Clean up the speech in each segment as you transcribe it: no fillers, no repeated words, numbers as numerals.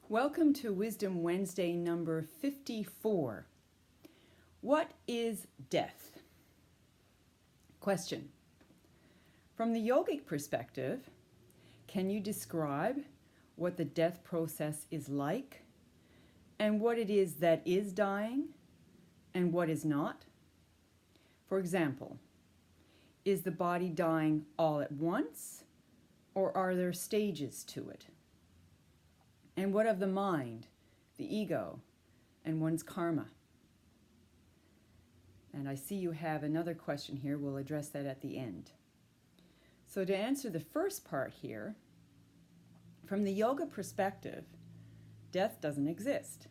Welcome to Wisdom Wednesday number 54. What is death? Question. From the yogic perspective, can you describe what the death process is like and what it is that is dying and what is not? For example, is the body dying all at once or are there stages to it? And what of the mind, the ego, and one's karma? And I see you have another question here. We'll address that at the end. So to answer the first part here, from the yoga perspective, death doesn't exist.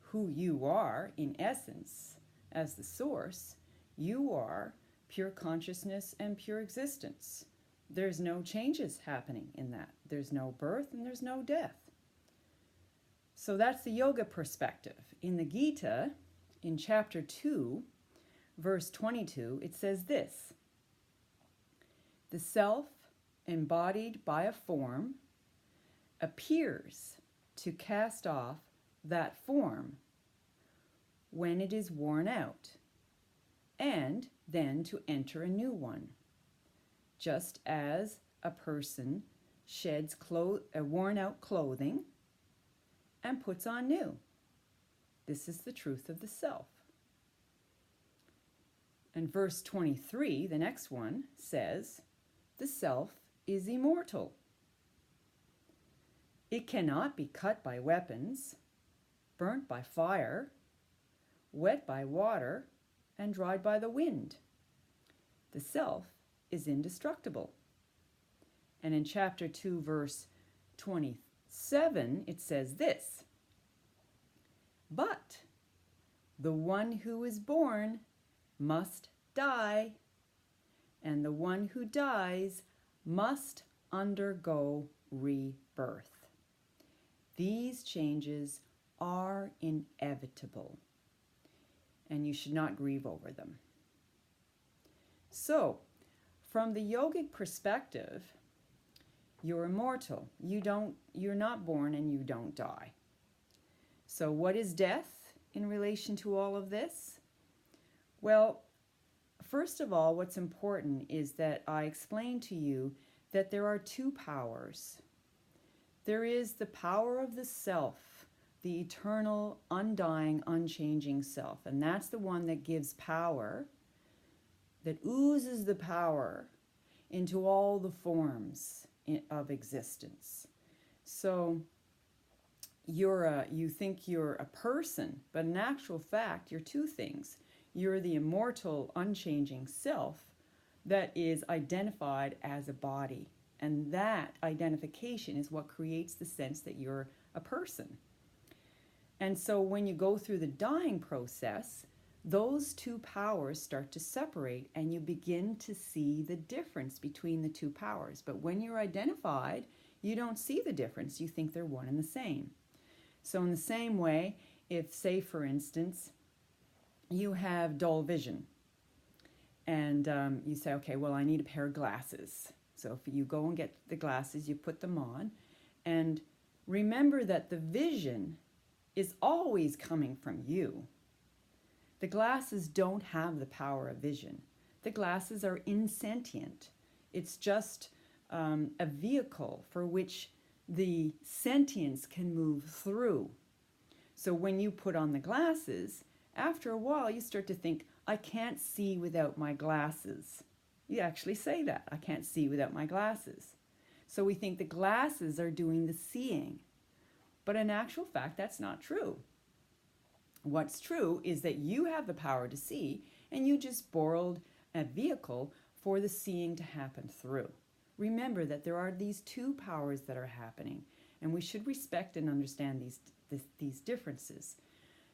Who you are, in essence, as the source, you are pure consciousness and pure existence. There's no changes happening in that. There's no birth and there's no death. So that's the yoga perspective. In the Gita, in chapter 2, verse 22, it says this: the self, embodied by a form, appears to cast off that form when it is worn out, and then to enter a new one. Just as a person sheds worn-out clothing and puts on new. This is the truth of the self. And verse 23, the next one, says, the self is immortal. It cannot be cut by weapons, burnt by fire, wet by water, and dried by the wind. The self is indestructible. And in chapter 2, verse 27, it says this: but the one who is born must die, and the one who dies must undergo rebirth. These changes are inevitable, and you should not grieve over them. So, from the yogic perspective, you're immortal. You're not born and you don't die. So what is death in relation to all of this? Well, first of all, what's important is that I explain to you that there are two powers. There is the power of the self, the eternal, undying, unchanging self, and that's the one that gives power, that oozes the power into all the forms of existence. So you think you're a person, but in actual fact, you're two things. You're the immortal, unchanging self that is identified as a body. And that identification is what creates the sense that you're a person. And so when you go through the dying process, those two powers start to separate and you begin to see the difference between the two powers. But when you're identified, you don't see the difference. You think they're one and the same. So in the same way, if, say, for instance, you have dull vision and you say, okay, well, I need a pair of glasses. So if you go and get the glasses, you put them on, and remember that the vision is always coming from you. The glasses don't have the power of vision. The glasses are insentient. It's just a vehicle for which the sentience can move through. So when you put on the glasses, after a while you start to think, I can't see without my glasses. You actually say that, I can't see without my glasses. So we think the glasses are doing the seeing. But in actual fact, that's not true. What's true is that you have the power to see, and you just borrowed a vehicle for the seeing to happen through. Remember that there are these two powers that are happening, and we should respect and understand these differences.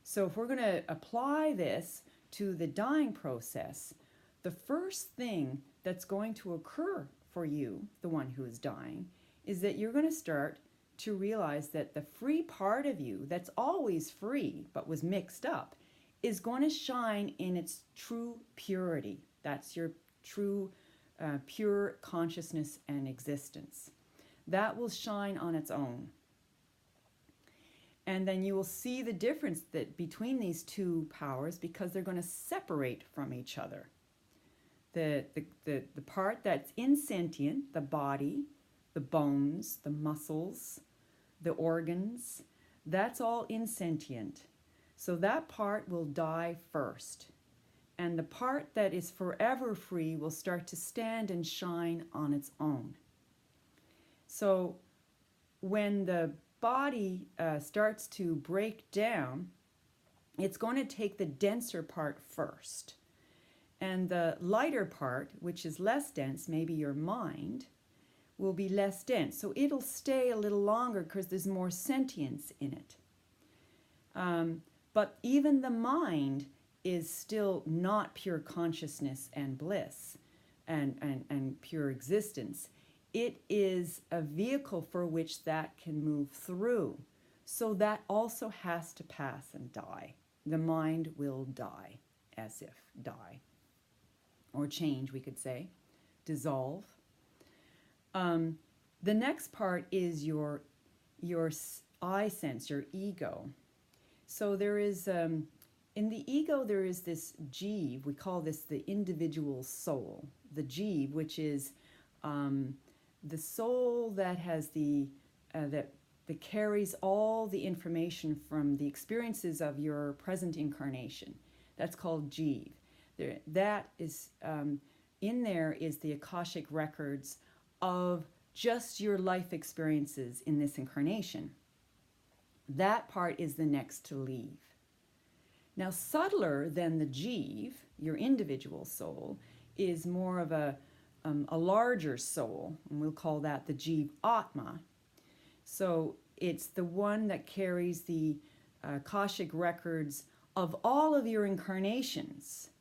So if we're going to apply this to the dying process, the first thing that's going to occur for you, the one who is dying, is that you're going to start to realize that the free part of you that's always free but was mixed up is going to shine in its true purity. That's your true pure consciousness and existence. That will shine on its own. And then you will see the difference that between these two powers, because they're going to separate from each other. The part that's insentient, the body, the bones, the muscles, the organs, that's all insentient. So that part will die first. And the part that is forever free will start to stand and shine on its own. So when the body starts to break down, it's going to take the denser part first. And the lighter part, which is less dense, maybe your mind, will be less dense. So it'll stay a little longer because there's more sentience in it. But even the mind is still not pure consciousness and bliss and pure existence. It is a vehicle for which that can move through. So that also has to pass and die. The mind will die, as if die. Or change, we could say. Dissolve. The next part is your I sense, your ego. So there is, in the ego, there is this jiva. We call this the individual soul. The jiva, which is the soul that has that carries all the information from the experiences of your present incarnation. That's called jiva. That is in there is the Akashic records of just your life experiences in this incarnation. That part is the next to leave. Now, subtler than the jiva, your individual soul, is more of a larger soul, and we'll call that the jiva atma. So it's the one that carries the Akashic records of all of your incarnations.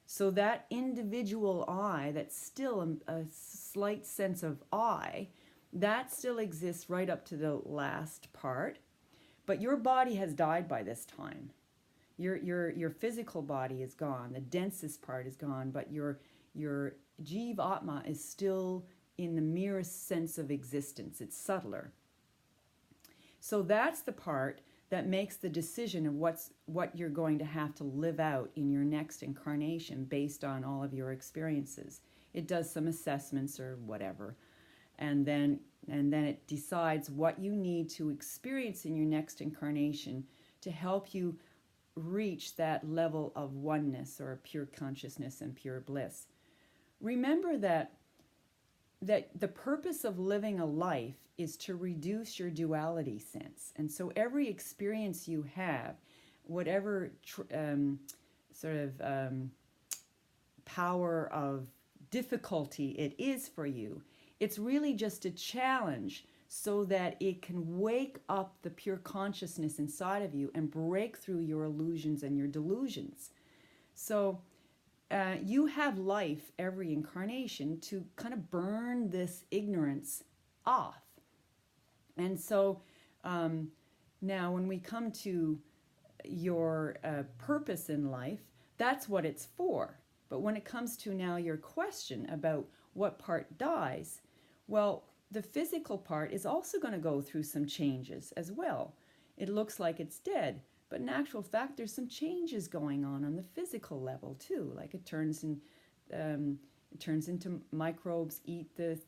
So that individual I, that's still a slight sense of I, that still exists right up to the last part. But your body has died by this time. Your physical body is gone. The densest part is gone, but your jiva atma is still in the merest sense of existence. It's subtler. So that's the part that makes the decision of what you're going to have to live out in your next incarnation based on all of your experiences. It does some assessments or whatever, and then it decides what you need to experience in your next incarnation to help you reach that level of oneness or pure consciousness and pure bliss. Remember that the purpose of living a life is to reduce your duality sense. And so every experience you have, whatever power of difficulty it is for you, it's really just a challenge so that it can wake up the pure consciousness inside of you and break through your illusions and your delusions. So you have life every incarnation to kind of burn this ignorance off. And so now when we come to your purpose in life, that's what it's for. But when it comes to now your question about what part dies, well, the physical part is also going to go through some changes as well. It looks like it's dead, but in actual fact, there's some changes going on the physical level too. Like it turns into microbes, eat the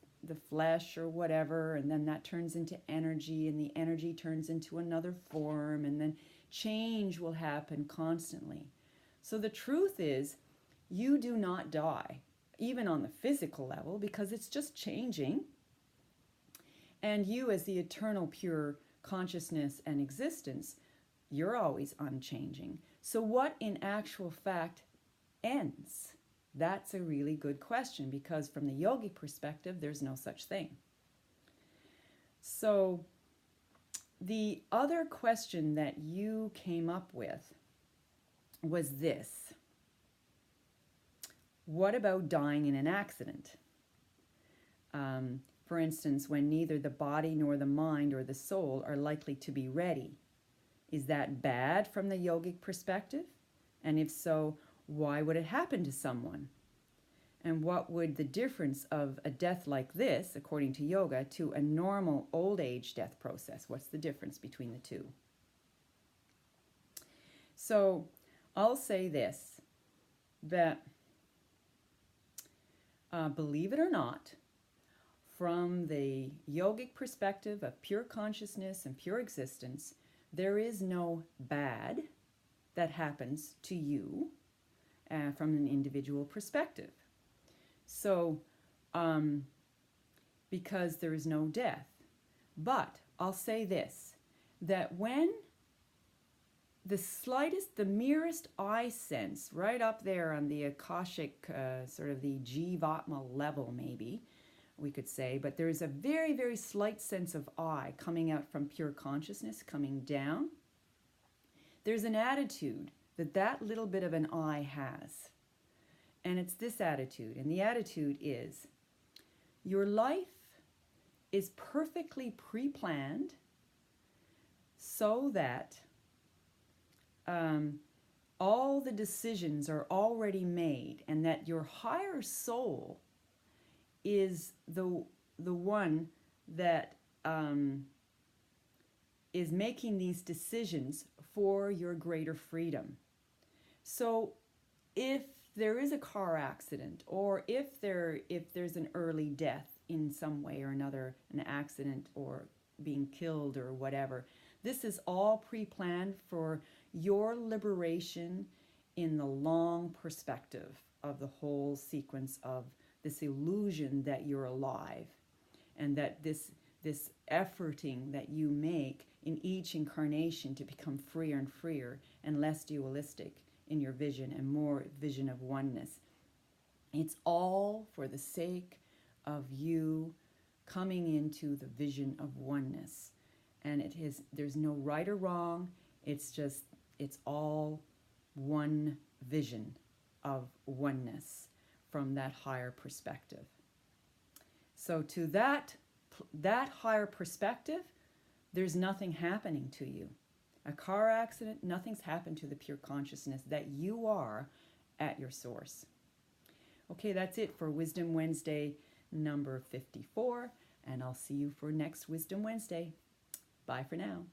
flesh or whatever, and then that turns into energy, and the energy turns into another form, and then change will happen constantly. So the truth is, you do not die, even on the physical level, because it's just changing. And you, as the eternal pure consciousness and existence, you're always unchanging. So what in actual fact ends? That's a really good question, because from the yogic perspective, there's no such thing. So the other question that you came up with was this. What about dying in an accident? For instance, when neither the body nor the mind or the soul are likely to be ready. Is that bad from the yogic perspective? And if so, why would it happen to someone? And what would the difference of a death like this, according to yoga, to a normal old age death process? What's the difference between the two? So I'll say this, that believe it or not, from the yogic perspective of pure consciousness and pure existence, there is no bad that happens to you from an individual perspective. So, because there is no death. But I'll say this, that when the slightest, the merest eye sense, right up there on the Akashic, sort of the Jivatma level maybe, we could say, but there is a very, very slight sense of I coming out from pure consciousness, coming down. There's an attitude that that little bit of an I has. And it's this attitude. And the attitude is, your life is perfectly pre-planned so that all the decisions are already made, and that your higher soul is the one that is making these decisions for your greater freedom. So if there is a car accident, or if there's an early death in some way or another, an accident or being killed or whatever, this is all pre-planned for your liberation in the long perspective of the whole sequence of this illusion that you're alive, and that this efforting that you make in each incarnation to become freer and freer and less dualistic in your vision and more vision of oneness. It's all for the sake of you coming into the vision of oneness. And there's no right or wrong. It's all one vision of oneness from that higher perspective. So to that higher perspective, there's nothing happening to you. A car accident, nothing's happened to the pure consciousness that you are at your source. Okay, that's it for Wisdom Wednesday number 54, and I'll see you for next Wisdom Wednesday. Bye for now.